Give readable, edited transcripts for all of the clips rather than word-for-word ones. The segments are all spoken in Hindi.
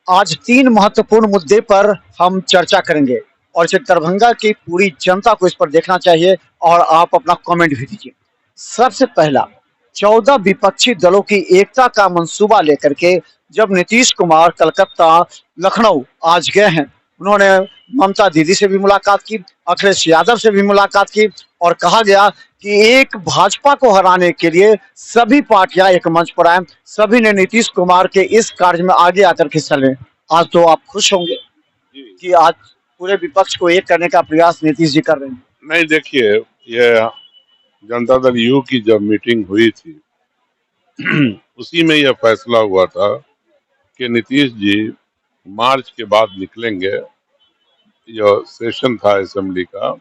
आज 3 महत्वपूर्ण मुद्दे पर हम चर्चा करेंगे और इसे दरभंगा की पूरी जनता को इस पर देखना चाहिए और आप अपना कमेंट भी दीजिए। सबसे पहला, 14 विपक्षी दलों की एकता का मंसूबा लेकर के जब नीतीश कुमार कलकत्ता, लखनऊ आज गए हैं, उन्होंने ममता दीदी से भी मुलाकात की, अखिलेश यादव से भी मुलाकात की और कहा गया कि एक भाजपा को हराने के लिए सभी पार्टियां एक मंच पर आए, सभी ने नीतीश कुमार के इस कार्य में आगे आकर के हिस्सा लें। आज तो आप खुश होंगे कि आज पूरे विपक्ष को एक करने का प्रयास नीतीश जी कर रहे हैं। नहीं, देखिए, ये जनता दल यू की जब मीटिंग हुई थी उसी में यह फैसला हुआ था कि नीतीश जी मार्च के बाद निकलेंगे। जो सेशन था असेंबली का,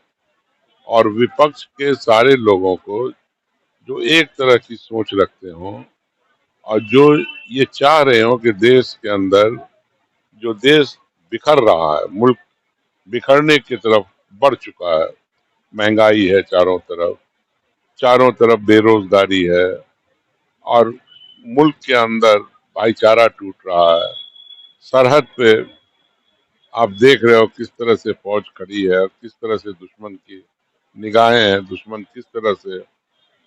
और विपक्ष के सारे लोगों को जो एक तरह की सोच रखते हों और जो ये चाह रहे हो कि देश के अंदर जो देश बिखर रहा है, मुल्क बिखरने की तरफ बढ़ चुका है, महंगाई है चारों तरफ बेरोजगारी है और मुल्क के अंदर भाईचारा टूट रहा है। सरहद पे आप देख रहे हो किस तरह से फौज खड़ी है, किस तरह से दुश्मन की निगाहें हैं, दुश्मन किस तरह से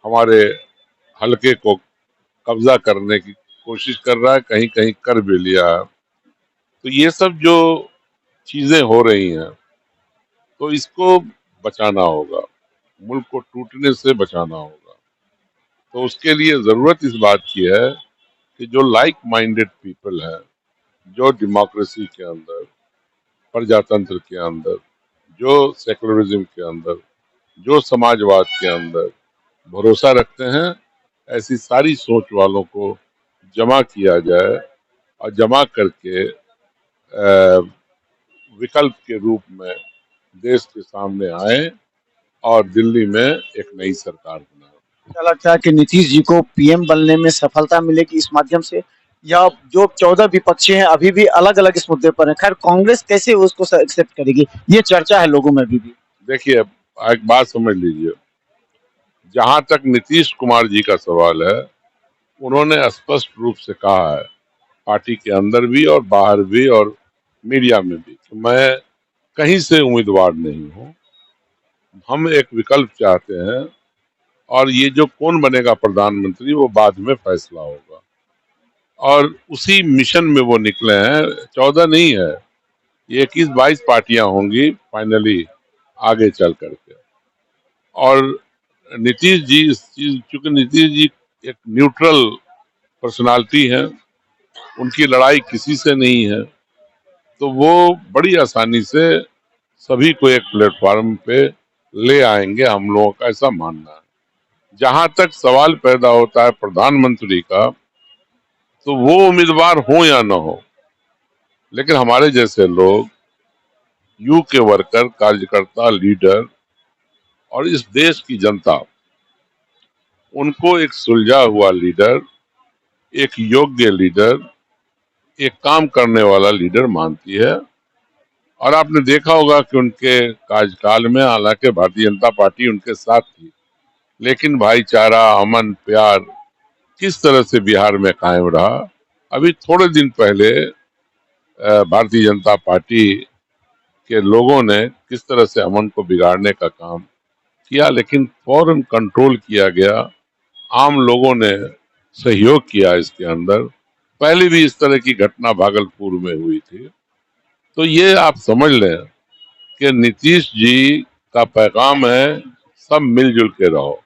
हमारे हलके को कब्जा करने की कोशिश कर रहा है, कहीं कहीं कर भी लिया है। तो ये सब जो चीजें हो रही हैं, तो इसको बचाना होगा, मुल्क को टूटने से बचाना होगा। तो उसके लिए जरूरत इस बात की है कि जो लाइक माइंडेड पीपल है, जो डेमोक्रेसी के अंदर, प्रजातंत्र के अंदर, जो सेकुलरिज्म के अंदर, जो समाजवाद के अंदर भरोसा रखते हैं, ऐसी सारी सोच वालों को जमा किया जाए और जमा करके विकल्प के रूप में देश के सामने आए और दिल्ली में एक नई सरकार बनाए। क्या लगता है कि नीतीश जी को पीएम बनने में सफलता मिलेगी इस माध्यम से, या जो 14 विपक्षी हैं अभी भी अलग अलग इस मुद्दे पर हैं? खैर, कांग्रेस कैसे उसको एक्सेप्ट करेगी, ये चर्चा है लोगों में अभी भी। देखिए, एक बात समझ लीजिए, जहां तक नीतीश कुमार जी का सवाल है, उन्होंने स्पष्ट रूप से कहा है, पार्टी के अंदर भी और बाहर भी और मीडिया में भी, कि मैं कहीं से उम्मीदवार नहीं हूं, हम एक विकल्प चाहते हैं और ये जो कौन बनेगा प्रधानमंत्री वो बाद में फैसला होगा। और उसी मिशन में वो निकले हैं। 14 नहीं है, ये 21-22 पार्टियां होंगी फाइनली आगे चल करके। और नीतीश जी इस चीज, चूंकि नीतीश जी एक न्यूट्रल पर्सनालिटी है, उनकी लड़ाई किसी से नहीं है, तो वो बड़ी आसानी से सभी को एक प्लेटफॉर्म पे ले आएंगे, हम लोगों का ऐसा मानना है। जहां तक सवाल पैदा होता है प्रधानमंत्री का, तो वो उम्मीदवार हो या ना हो, लेकिन हमारे जैसे लोग, यू के वर्कर, कार्यकर्ता, लीडर और इस देश की जनता, उनको एक सुलझा हुआ लीडर, एक योग्य लीडर, एक काम करने वाला लीडर मानती है। और आपने देखा होगा कि उनके कार्यकाल में, हालांकि भारतीय जनता पार्टी उनके साथ थी, लेकिन भाईचारा, अमन, प्यार किस तरह से बिहार में कायम रहा। अभी थोड़े दिन पहले भारतीय जनता पार्टी के लोगों ने किस तरह से अमन को बिगाड़ने का काम किया, लेकिन फौरन कंट्रोल किया गया। आम लोगों ने सहयोग किया इसके अंदर। पहले भी इस तरह की घटना भागलपुर में हुई थी। तो ये आप समझ लें कि नीतीश जी का पैगाम है, सब मिलजुल के रहो।